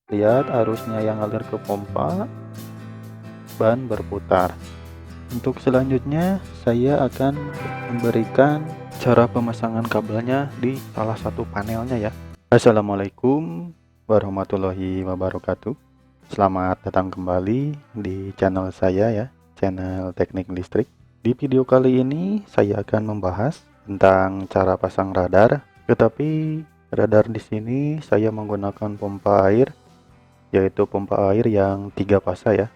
Lihat arusnya yang ngalir ke pompa, ban berputar. Untuk selanjutnya, saya akan memberikan cara pemasangan kabelnya di salah satu panelnya ya. Assalamualaikum warahmatullahi wabarakatuh. Selamat datang kembali di channel saya ya, channel teknik listrik. Di video kali ini saya akan membahas tentang cara pasang radar, tetapi radar di sini saya menggunakan pompa air, yaitu pompa air yang 3 fasa ya.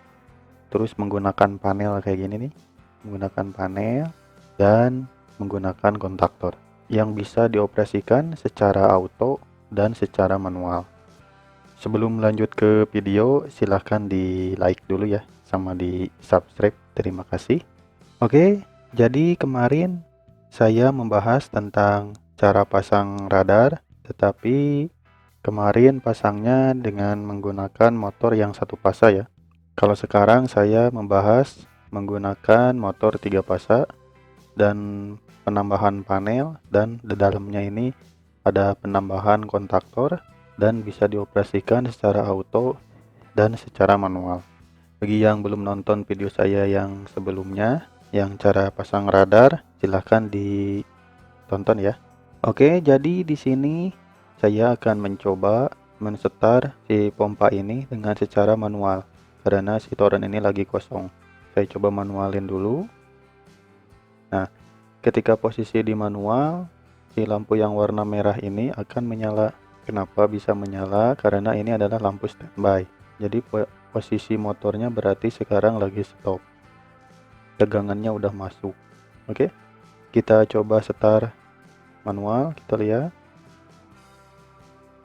Terus menggunakan panel kayak gini nih, menggunakan panel dan menggunakan kontaktor yang bisa dioperasikan secara auto dan secara manual. Sebelum lanjut ke video, silahkan di like dulu ya, sama di subscribe. Terima kasih. Oke, jadi kemarin saya membahas tentang cara pasang radar, tetapi kemarin pasangnya dengan menggunakan motor yang satu fasa ya. Kalau sekarang saya membahas menggunakan motor 3 fasa dan penambahan panel, dan di dalamnya ini ada penambahan kontaktor dan bisa dioperasikan secara auto dan secara manual. Bagi yang belum nonton video saya yang sebelumnya, yang cara pasang radar, silahkan ditonton ya. Oke, jadi di sini saya akan mencoba mensetar si pompa ini dengan secara manual karena si toren ini lagi kosong. Saya coba manualin dulu. Nah, ketika posisi di manual, si lampu yang warna merah ini akan menyala. Kenapa bisa menyala? Karena ini adalah lampu standby. Jadi posisi motornya berarti sekarang lagi stop. Tegangannya udah masuk. Oke, kita coba setar manual, kita lihat.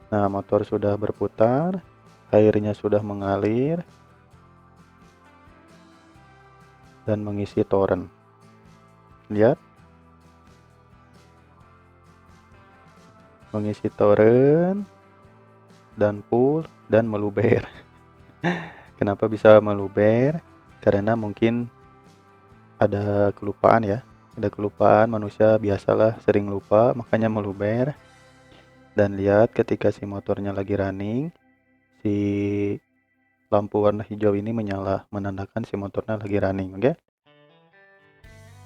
Nah, motor sudah berputar, airnya sudah mengalir dan mengisi toren. Lihat, mengisi toren dan full dan meluber. Kenapa bisa meluber? Karena mungkin ada kelupaan ya. Ada kelupaan, manusia biasalah sering lupa, makanya meluber. Dan lihat ketika si motornya lagi running, si lampu warna hijau ini menyala, menandakan si motornya lagi running. Oke,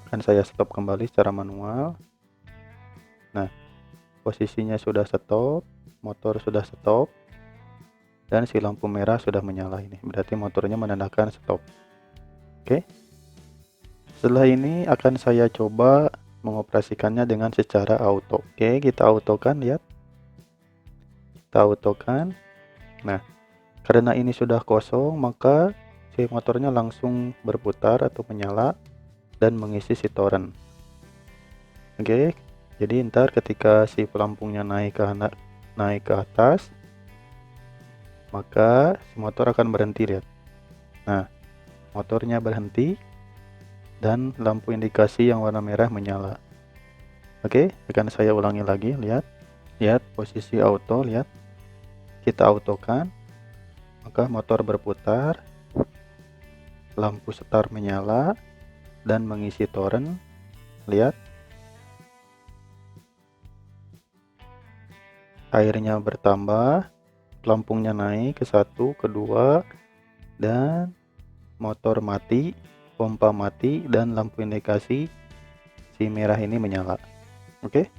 akan saya stop kembali secara manual. Nah, posisinya sudah stop, motor sudah stop, dan si lampu merah sudah menyala. Ini berarti motornya menandakan stop. Oke, setelah ini akan saya coba mengoperasikannya dengan secara auto. Oke, kita autokan, lihat, kita autokan. Nah, karena ini sudah kosong, maka si motornya langsung berputar atau menyala dan mengisi si toren. Oke, jadi ntar ketika si pelampungnya naik ke atas, maka si motor akan berhenti, lihat. Nah, motornya berhenti dan lampu indikasi yang warna merah menyala. Oke, akan saya ulangi lagi, lihat. Lihat posisi auto, lihat. Kita autokan, maka motor berputar, lampu setar menyala dan mengisi toren. Lihat, airnya bertambah, pelampungnya naik ke 1, kedua, dan motor mati, pompa mati, dan lampu indikasi si merah ini menyala. Oke,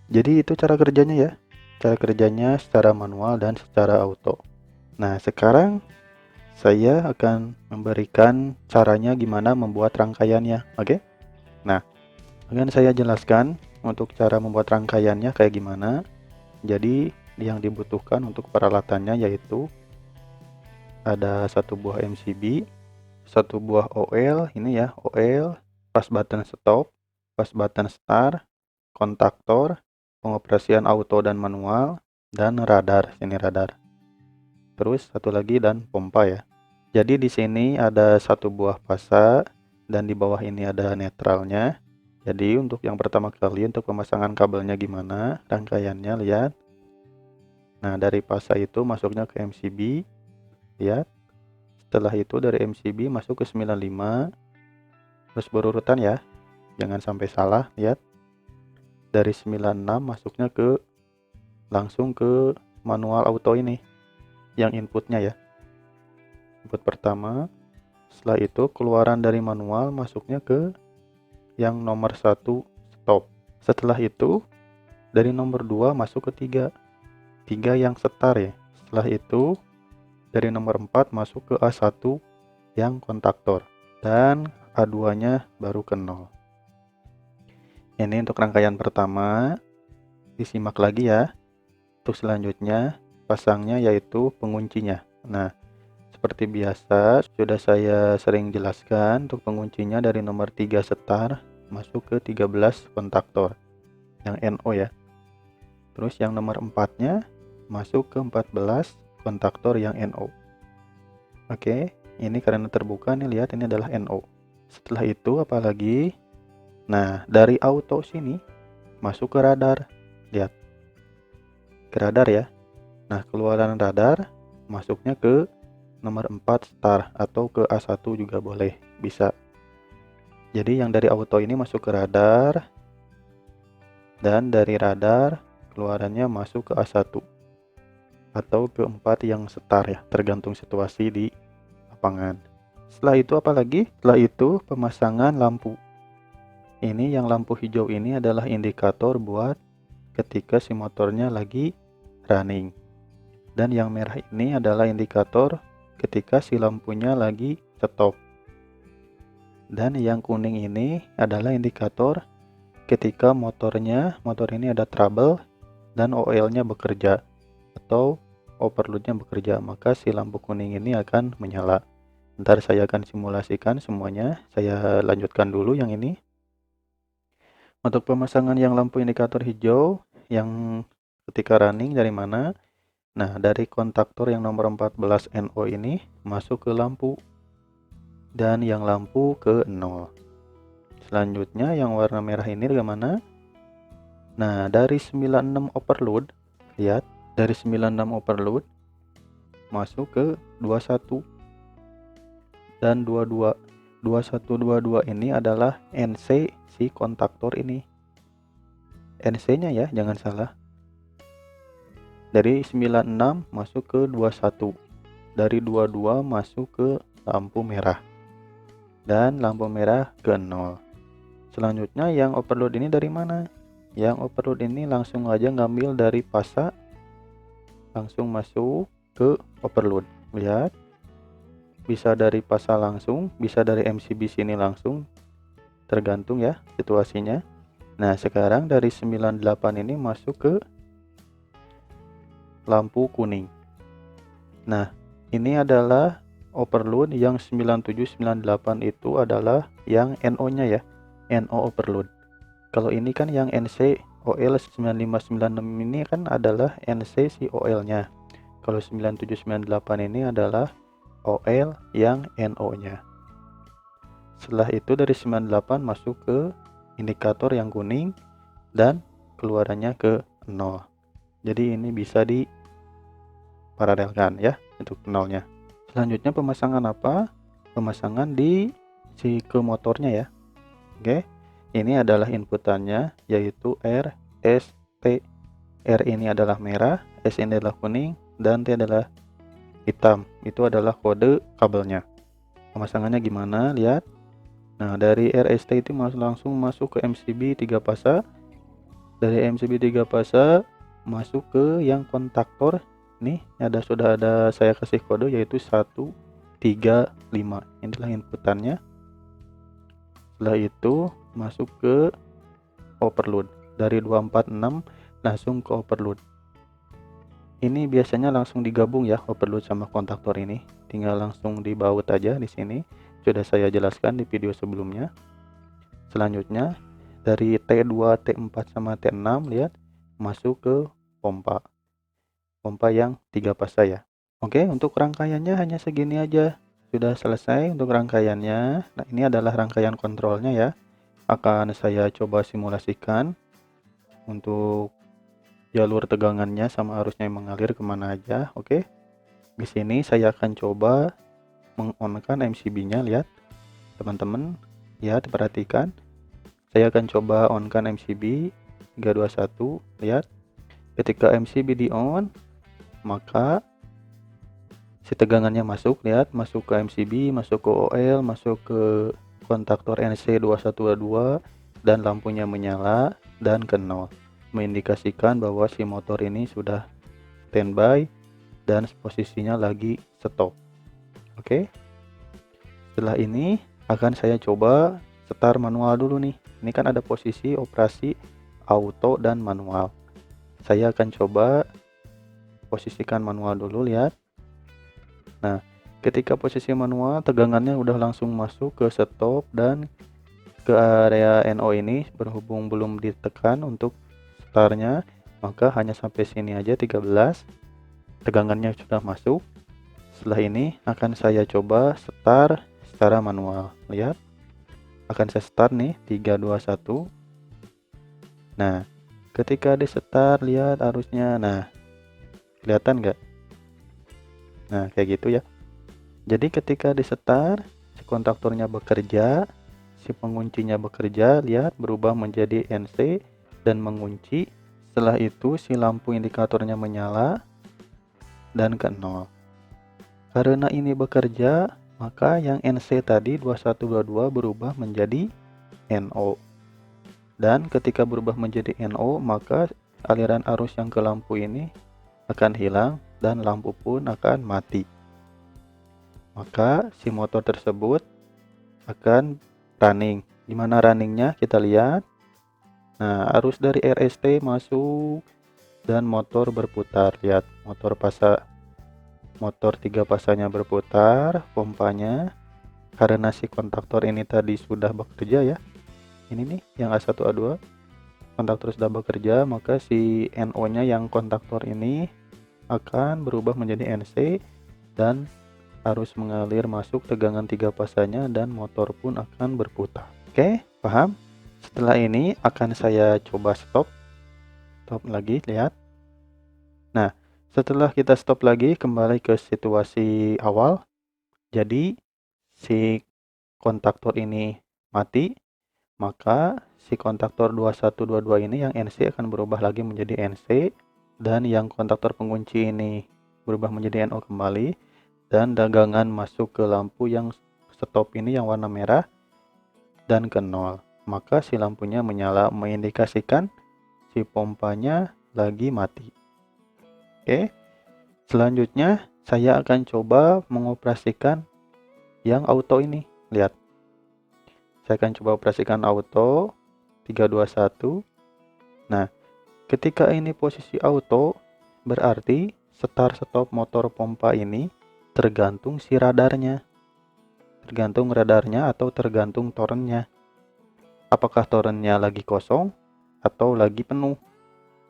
jadi itu cara kerjanya ya. Cara kerjanya secara manual dan secara auto. Nah, sekarang saya akan memberikan caranya gimana membuat rangkaiannya. Oke, nah, akan saya jelaskan untuk cara membuat rangkaiannya kayak gimana. Jadi yang dibutuhkan untuk peralatannya yaitu ada satu buah MCB, satu buah OL, ini ya OL, pas button stop, pas button start, kontaktor, pengoperasian auto dan manual, dan radar. Ini radar. Terus satu lagi dan pompa ya. Jadi di sini ada satu buah fasa dan di bawah ini ada netralnya. Jadi untuk yang pertama kali untuk pemasangan kabelnya gimana rangkaiannya, lihat. Nah, dari fasa itu masuknya ke MCB, lihat. Setelah itu dari MCB masuk ke 95, terus berurutan ya, jangan sampai salah, lihat. Dari 96 masuknya langsung ke manual auto ini. yang inputnya ya. Input pertama, setelah itu keluaran dari manual masuknya ke yang nomor 1 stop. Setelah itu dari nomor 2 masuk ke 3 yang setar ya. Setelah itu dari nomor 4 masuk ke A1 yang kontaktor, dan A2 nya baru ke 0. Ini untuk rangkaian pertama. Disimak lagi ya. Untuk selanjutnya pasangnya yaitu penguncinya. Nah, seperti biasa sudah saya sering jelaskan, untuk penguncinya dari nomor 3 setar masuk ke 13 kontaktor yang NO ya. Terus yang nomor 4 nya masuk ke 14 kontaktor yang NO. Oke, ini karena terbuka nih, lihat ini adalah NO. Setelah itu apalagi? Nah, dari auto sini masuk ke radar. Lihat. Ke radar ya. Nah, keluaran radar masuknya ke nomor 4 star atau ke A1 juga boleh, bisa. Jadi yang dari auto ini masuk ke radar, dan dari radar keluarannya masuk ke A1 atau ke 4 yang star ya, tergantung situasi di lapangan. Setelah itu apalagi? Setelah itu pemasangan lampu. Ini yang lampu hijau ini adalah indikator buat ketika si motornya lagi running. Dan yang merah ini adalah indikator ketika si lampunya lagi stop. Dan yang kuning ini adalah indikator ketika motor ini ada trouble dan OL-nya bekerja atau overload-nya bekerja, maka si lampu kuning ini akan menyala. Ntar saya akan simulasikan semuanya. Saya lanjutkan dulu yang ini. Untuk pemasangan yang lampu indikator hijau yang ketika running dari mana? Nah, dari kontaktor yang nomor 14 NO ini masuk ke lampu, dan yang lampu ke 0. Selanjutnya yang warna merah ini dari mana? Nah, dari 96 overload, lihat, dari 96 overload masuk ke 21 dan 22. 2122 ini adalah NC si kontaktor ini. NC-nya ya, jangan salah. Dari 96 masuk ke 21. Dari 22 masuk ke lampu merah. Dan lampu merah ke 0. Selanjutnya yang overload ini dari mana? Yang overload ini langsung aja ngambil dari pasa, langsung masuk ke overload. Lihat, bisa dari pasa langsung, bisa dari MCB sini langsung, tergantung ya situasinya. Nah, sekarang dari 98 ini masuk ke lampu kuning. Nah, ini adalah overload yang 9798 itu adalah yang NO-nya ya, NO overload. Kalau ini kan yang NC OL 9596 ini kan adalah NC si OL-nya. Kalau 9798 ini adalah OL yang NO-nya. Setelah itu dari 98 masuk ke indikator yang kuning dan keluarannya ke 0. Jadi ini bisa diparalelkan ya untuk 0-nya. Selanjutnya pemasangan apa? Pemasangan di si ke motornya ya. Oke. Ini adalah inputannya yaitu R, S, T. R ini adalah merah, S ini adalah kuning, dan T adalah hitam. Itu adalah kode kabelnya. Pemasangannya gimana? Lihat. Nah, dari RST itu langsung masuk ke MCB 3 pasa. Dari MCB 3 pasa masuk ke yang kontaktor. Nih, sudah ada saya kasih kode yaitu 135. Inilah inputannya. Setelah itu masuk ke overload. Dari 246 langsung ke overload. Ini biasanya langsung digabung ya, overload sama kontaktor ini. Tinggal langsung dibaut aja di sini. Sudah saya jelaskan di video sebelumnya. Selanjutnya dari T2, T4 sama T6, lihat masuk ke pompa. Pompa yang 3 pasa ya. Oke, untuk rangkaiannya hanya segini aja. Sudah selesai untuk rangkaiannya. Nah, ini adalah rangkaian kontrolnya ya. Akan saya coba simulasikan untuk jalur tegangannya sama arusnya yang mengalir kemana aja. Oke. Di sini saya akan coba mengonkan MCB-nya, lihat teman-teman, lihat, perhatikan. Saya akan coba on-kan MCB 321, lihat. Ketika MCB di on, maka si tegangannya masuk, lihat masuk ke MCB, masuk ke OL, masuk ke kontaktor NC2122 dan lampunya menyala dan ke nol, mengindikasikan bahwa si motor ini sudah standby dan posisinya lagi stop. Oke. Setelah ini akan saya coba start manual dulu nih. Ini kan ada posisi operasi auto dan manual. Saya akan coba posisikan manual dulu, lihat. Nah, ketika posisi manual tegangannya udah langsung masuk ke stop dan ke area NO ini, berhubung belum ditekan untuk startnya, maka hanya sampai sini aja 13. Tegangannya sudah masuk. Setelah ini akan saya coba start secara manual. Lihat, akan saya start nih 3 2 1. Nah, ketika di start, lihat arusnya. Nah, kelihatan nggak? Nah, kayak gitu ya. Jadi ketika di start, si kontaktornya bekerja, si penguncinya bekerja, lihat berubah menjadi NC dan mengunci. Setelah itu si lampu indikatornya menyala dan ke nol. Karena ini bekerja, maka yang NC tadi 2122 berubah menjadi NO. Dan ketika berubah menjadi NO, maka aliran arus yang ke lampu ini akan hilang dan lampu pun akan mati. Maka si motor tersebut akan running. Gimana runningnya? Kita lihat. Nah, arus dari RST masuk dan motor berputar. Lihat, motor 3 pasanya berputar, pompanya. Karena si kontaktor ini tadi sudah bekerja ya. Ini nih yang A1 A2. Kontaktor sudah bekerja, maka si NO-nya yang kontaktor ini akan berubah menjadi NC dan arus mengalir masuk tegangan 3 pasanya dan motor pun akan berputar. Oke, paham? Setelah ini akan saya coba stop lagi, lihat. Nah, setelah kita stop lagi, kembali ke situasi awal. Jadi si kontaktor ini mati, maka si kontaktor 2122 ini yang NC akan berubah lagi menjadi NC dan yang kontaktor pengunci ini berubah menjadi NO kembali dan dagangan masuk ke lampu yang stop ini yang warna merah dan ke nol. Maka si lampunya menyala mengindikasikan si pompanya lagi mati. Oke. Selanjutnya saya akan coba mengoperasikan yang auto ini. Lihat. Saya akan coba operasikan auto 3 2 1. Nah, ketika ini posisi auto berarti start stop motor pompa ini tergantung si radarnya. Tergantung radarnya atau tergantung torennya. Apakah torennya lagi kosong atau lagi penuh.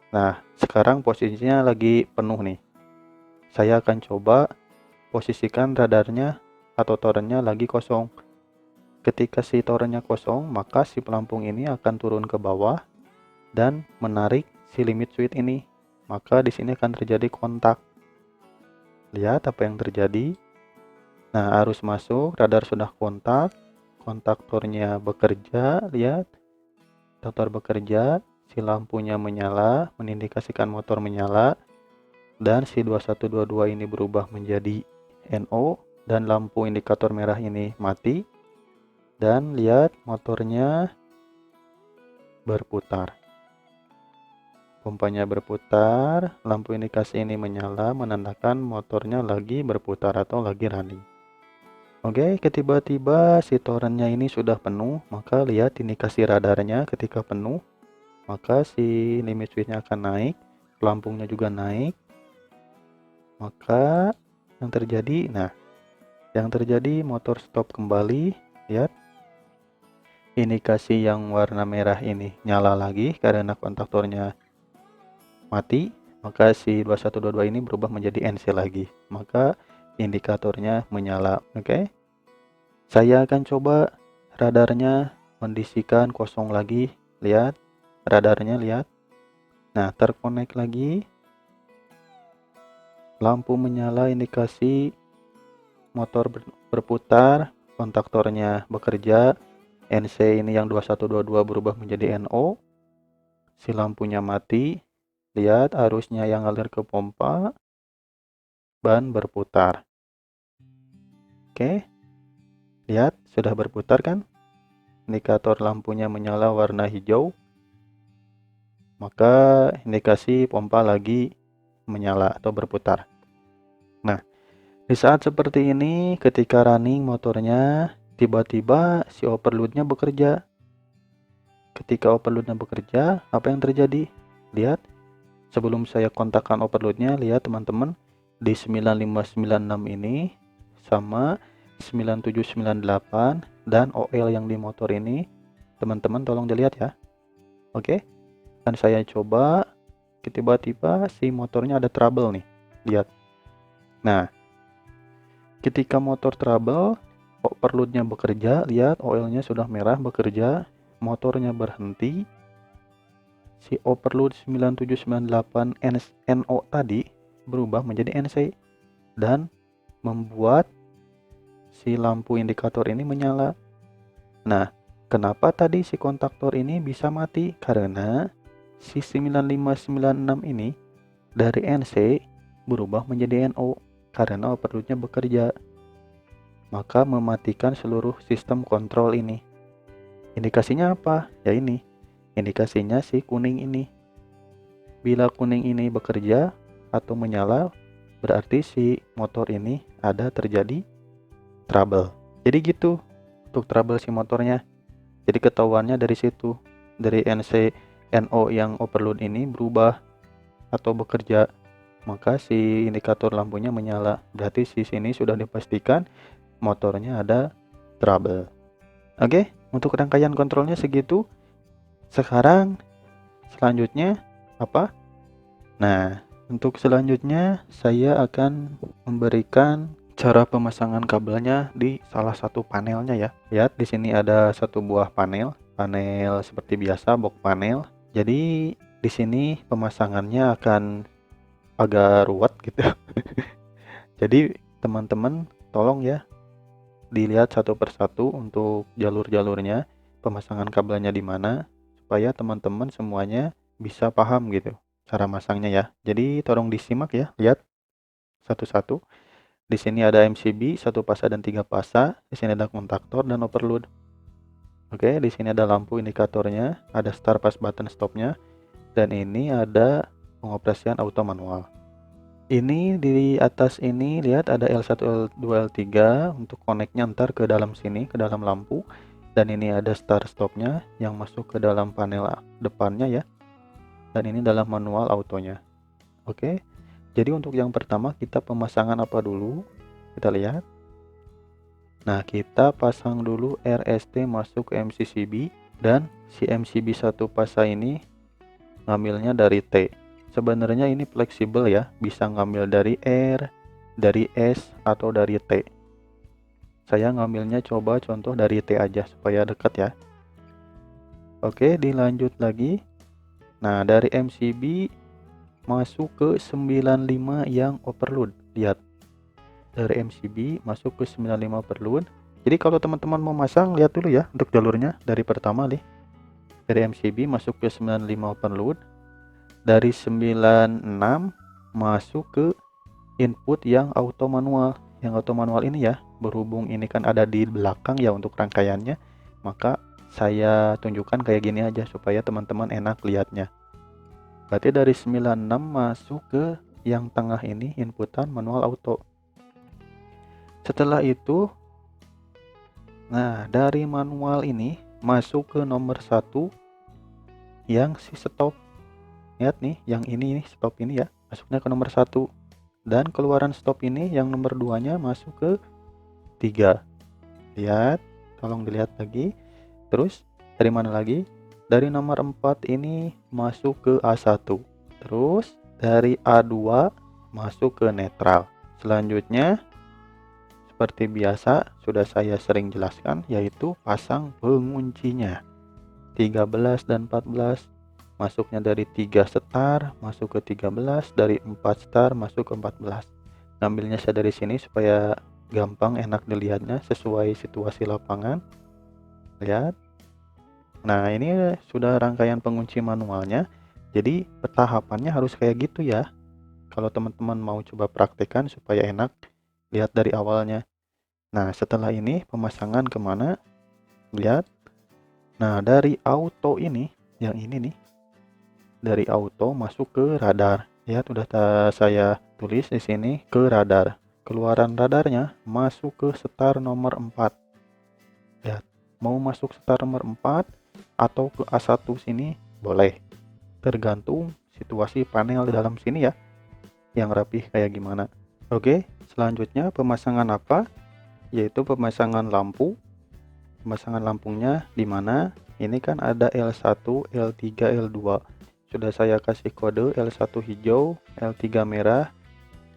Nah, sekarang posisinya lagi penuh nih. Saya akan coba posisikan radarnya atau torennya lagi kosong. Ketika si torennya kosong, maka si pelampung ini akan turun ke bawah dan menarik si limit switch ini. Maka di sini akan terjadi kontak. Lihat apa yang terjadi. Nah, arus masuk, radar sudah kontak, kontaktornya bekerja, lihat. Kontaktor bekerja, si lampunya menyala, mengindikasikan motor menyala. Dan si 2122 ini berubah menjadi NO dan lampu indikator merah ini mati. Dan lihat motornya berputar. Pompanya berputar, lampu indikasi ini menyala menandakan motornya lagi berputar atau lagi running. Oke, tiba-tiba si torennya ini sudah penuh, maka lihat indikasi radarnya ketika penuh, maka si limit switch-nya akan naik, pelampungnya juga naik. Maka yang terjadi motor stop kembali. Lihat, indikasi yang warna merah ini nyala lagi karena kontaktornya mati. Maka si 2122 ini berubah menjadi NC lagi, maka indikatornya menyala. Oke, saya akan coba radarnya kondisikan kosong lagi. Lihat radarnya, lihat. Nah, terkonek lagi. Lampu menyala indikasi motor berputar, kontaktornya bekerja, NC ini yang 2122 berubah menjadi NO, si lampunya mati, lihat arusnya yang ngalir ke pompa, ban berputar. Oke, lihat sudah berputar kan? Indikator lampunya menyala warna hijau, maka indikasi pompa lagi menyala atau berputar. Nah, di saat seperti ini ketika running motornya, tiba-tiba si overloadnya bekerja. Ketika overloadnya bekerja, apa yang terjadi? Lihat, sebelum saya kontakkan overloadnya, lihat teman-teman, di 9596 ini sama 9798 dan OL yang di motor ini, teman-teman tolong dilihat ya. Oke, dan saya coba, tiba-tiba si motornya ada trouble nih. Lihat. Nah, ketika motor trouble, overloadnya bekerja, lihat OL-nya sudah merah bekerja, motornya berhenti. Si overload 9798 NO tadi berubah menjadi NC dan membuat si lampu indikator ini menyala. Nah, kenapa tadi si kontaktor ini bisa mati? Karena si 9596 ini dari NC berubah menjadi NO karena overloadnya bekerja. Maka mematikan seluruh sistem kontrol ini. Indikasinya apa? Ya ini. Indikasinya si kuning ini. Bila kuning ini bekerja atau menyala, berarti si motor ini ada terjadi trouble. Jadi gitu untuk trouble si motornya. Jadi ketahuannya dari situ. Dari NC NO yang overload ini berubah atau bekerja, maka si indikator lampunya menyala. Berarti di sini sudah dipastikan motornya ada trouble. Oke, untuk rangkaian kontrolnya segitu. Sekarang selanjutnya apa? Nah, untuk selanjutnya saya akan memberikan cara pemasangan kabelnya di salah satu panelnya ya. Lihat di sini ada satu buah panel seperti biasa box panel. Jadi di sini pemasangannya akan agak ruwet gitu. Jadi teman-teman tolong ya dilihat satu persatu untuk jalur-jalurnya, pemasangan kabelnya di mana supaya teman-teman semuanya bisa paham gitu cara masangnya ya. Jadi tolong disimak ya, lihat satu-satu. Di sini ada MCB 1 pasa dan 3 pasa, di sini ada kontaktor dan overload. Oke, di sini ada lampu indikatornya, ada start pas button stopnya, dan ini ada pengoperasian auto manual. Ini di atas ini lihat ada L1, L2, L3 untuk koneknya ntar ke dalam sini, ke dalam lampu. Dan ini ada start stopnya yang masuk ke dalam panel depannya ya. Dan ini dalam manual autonya. Oke, jadi untuk yang pertama kita pemasangan apa dulu? Kita lihat. Nah, kita pasang dulu RST masuk ke MCCB. Dan si MCB 1 pasa ini ngambilnya dari T. Sebenarnya ini fleksibel ya, bisa ngambil dari R, dari S, atau dari T. Saya ngambilnya coba contoh dari T aja supaya dekat ya. Oke, dilanjut lagi. Nah, dari MCB masuk ke 95 yang overload. Lihat, dari MCB masuk ke 95 overload. Jadi kalau teman-teman mau masang, lihat dulu ya untuk jalurnya. Dari pertama nih, dari MCB masuk ke 95 overload. Dari 96 masuk ke input yang auto manual. Yang auto manual ini ya, berhubung ini kan ada di belakang ya untuk rangkaiannya, maka saya tunjukkan kayak gini aja supaya teman-teman enak lihatnya. Berarti dari 96 masuk ke yang tengah ini inputan manual auto. Setelah itu, nah dari manual ini masuk ke nomor 1 yang si stop. Lihat nih, yang ini nih stop ini ya, masuknya ke nomor 1. Dan keluaran stop ini yang nomor 2 nya masuk ke 3. Lihat, tolong dilihat lagi. Terus dari mana lagi? Dari nomor 4 ini masuk ke A1. Terus dari A2 masuk ke netral. Selanjutnya seperti biasa sudah saya sering jelaskan, yaitu pasang penguncinya 13 dan 14. Masuknya dari 3 star masuk ke 13, dari 4 star masuk ke 14. Ngambilnya saya dari sini supaya gampang enak dilihatnya sesuai situasi lapangan. Lihat. Nah, ini sudah rangkaian pengunci manualnya. Jadi petahapannya harus kayak gitu ya. Kalau teman-teman mau coba praktekkan supaya enak, lihat dari awalnya. Nah, setelah ini pemasangan kemana? Lihat. Nah, dari auto ini, yang ini nih, dari auto masuk ke radar. Ya, sudah saya tulis di sini ke radar. Keluaran radarnya masuk ke setar nomor 4. Ya, mau masuk setar nomor 4 atau ke A1 sini boleh. Tergantung situasi panel di dalam sini ya, yang rapih kayak gimana. Oke, selanjutnya pemasangan apa? Yaitu pemasangan lampu. Pemasangan lampunya di mana? Ini kan ada L1, L3, L2. Sudah saya kasih kode L1 hijau, L3 merah,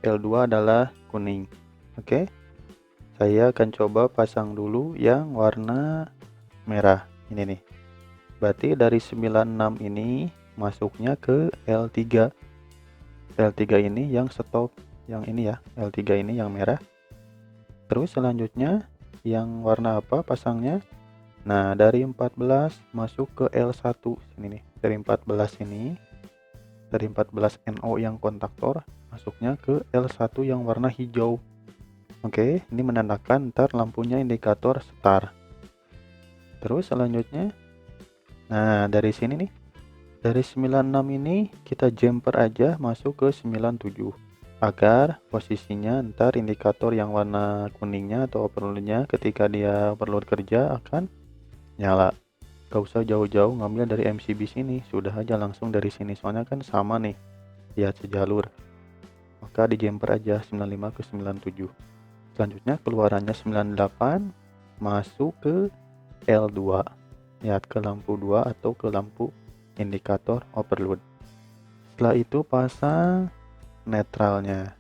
L2 adalah kuning. Oke. Saya akan coba pasang dulu yang warna merah. Ini nih. Berarti dari 96 ini masuknya ke L3. L3 ini yang stop, yang ini ya, L3 ini yang merah. Terus selanjutnya yang warna apa pasangnya? Nah, dari 14 masuk ke L1 sini nih. Dari 14 ini, dari 14 NO yang kontaktor masuknya ke L1 yang warna hijau. Oke, ini menandakan ntar lampunya indikator start. Terus selanjutnya, nah dari sini nih, dari 96 ini kita jumper aja masuk ke 97 agar posisinya ntar indikator yang warna kuningnya atau overloadnya ketika dia overload kerja akan nyala. Gak usah jauh-jauh ngambil dari MCB sini, sudah aja langsung dari sini, soalnya kan sama nih, lihat sejalur. Maka di jumper aja 95 ke 97. Selanjutnya keluarannya 98 masuk ke L2, lihat ke lampu 2 atau ke lampu indikator overload. Setelah itu pasang netralnya.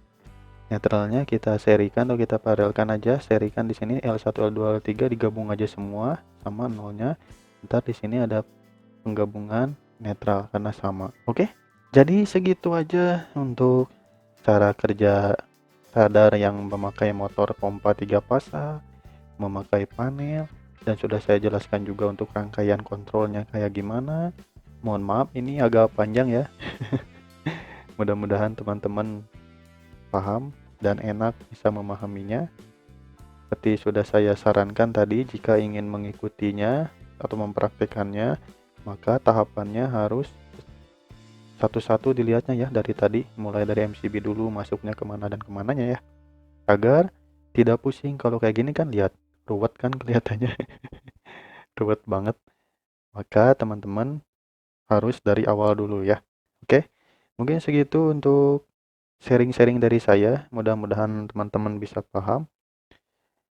Netralnya kita serikan atau kita paralelkan aja, serikan di sini L1, L2, L3 digabung aja semua sama nolnya. Ntar di sini ada penggabungan netral karena sama. Oke. Jadi segitu aja untuk cara kerja radar yang memakai motor pompa 3 pasang, memakai panel, dan sudah saya jelaskan juga untuk rangkaian kontrolnya kayak gimana. Mohon maaf ini agak panjang ya. Mudah-mudahan teman-teman paham dan enak bisa memahaminya. Seperti sudah saya sarankan tadi, jika ingin mengikutinya atau mempraktekannya, maka tahapannya harus satu-satu dilihatnya ya dari tadi, mulai dari MCB dulu masuknya kemana dan kemananya ya, agar tidak pusing. Kalau kayak gini kan lihat ruwet kan kelihatannya. Ruwet banget, maka teman-teman harus dari awal dulu ya. Oke, mungkin segitu untuk sharing-sharing dari saya, mudah-mudahan teman-teman bisa paham.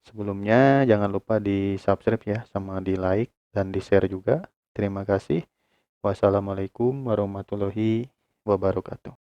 Sebelumnya jangan lupa di subscribe ya, sama di like dan di share juga. Terima kasih. Wassalamualaikum warahmatullahi wabarakatuh.